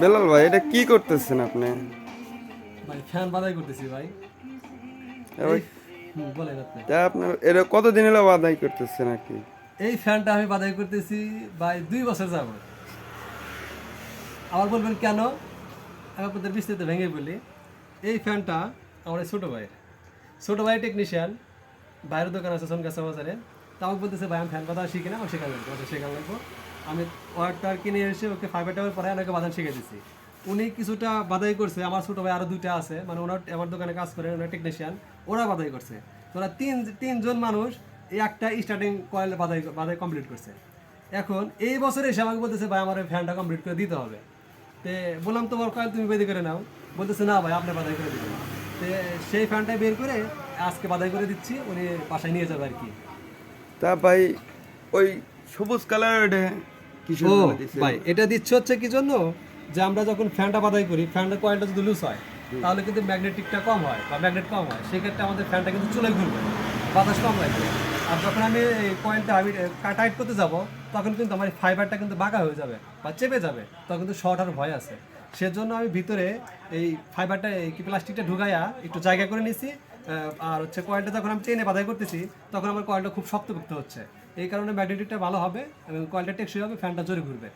বেলাল ভাই, এটা কি করতেছেন আপনি? ভাই ফ্যান বাদাই করতেছি ভাই। এবার বলেন আপনি। তা আপনার এটা কতদিন হলো আদায় করতেছেন আর কি? এই ফ্যানটা আমি বাদাই করতেছি ভাই 2 বছর যাবত। আবার বলবেন কেন? আমি আপনাদের বিস্তারিত ভেঙে বলি। এই ফ্যানটা আমার এই ছোটো ভাই টেকনিশিয়ান, বাইরের দোকান আছে সোনকাছা বাজারে। তা আমাকে বলতেছে ভাই আমি ফ্যান বাঁধা শিখি না, আমার শেখান লাগবো, শেখান লাগবো। আমি ওয়ার্কটার কিনে এসে ওকে ফাইবার টাইবার পরে ওনাকে বাঁধান শিখে দিচ্ছি। উনি কিছুটা বাধাই করছে, আমার ছোটো ভাই আরও 2টা আছে, মানে ওনার আমার দোকানে কাজ করে, ওনার টেকনিশিয়ান, ওরা বাধাই করছে। তো ওরা তিনজন মানুষ এই একটা স্টার্টিং কয়েল বাধাই কমপ্লিট করছে। এখন এই বছরে এসে আমাকে বলতেছে ভাই আমার এই ফ্যানটা কমপ্লিট করে দিতে হবে। তে বললাম তোমার কয়েল তুমি বেঁধে করে নাও। বলতেছে না ভাই আপনি বাধাই করে দিবেন। তে সেই ফ্যানটা বের করে আজকে বাধাই করে দিচ্ছি, উনি বাসায় নিয়ে যাবে আর কি। তা ভাই, ওই সবুজ কালার এটা কিসের ও জন্য দিছেন? ভাই, এটা দিচ্ছে হচ্ছে কি জন্য, যে আমরা যখন ফ্যানটা বাধাই করি, ফ্যানটার কয়েলটা যদি লুজ হয় তাহলে কিন্তু ম্যাগনেটিকটা কম হয় বা ম্যাগনেট কম হয়, সেক্ষেত্রে আমাদের ফ্যানটা কিন্তু চলে ঘুরবে, বাতাস কম লাগবে। আর যখন আমি এই কয়েলটা আমি টাইট করতে যাব, তখন কিন্তু আমার ফাইবারটা কিন্তু বাঁকা হয়ে যাবে বা চেপে যাবে, তখন কিন্তু শর্ট আর ভয় আছে। সেজন্য আমি ভিতরে এই ফাইবারটা এই কি প্লাস্টিকটা ঢুকাইয়া একটু জায়গা করে নিছি। আর হচ্ছে কয়েলটা যখন আমি চেনে বাধাই করতেছি, তখন আমার কয়েলটা খুব শক্ত করতে হচ্ছে। এই কারণে ম্যাগনেটিকটা ভালো হবে এবং কয়েলটা টেকসই হবে, ফ্যানটা জোরে ঘুরবে।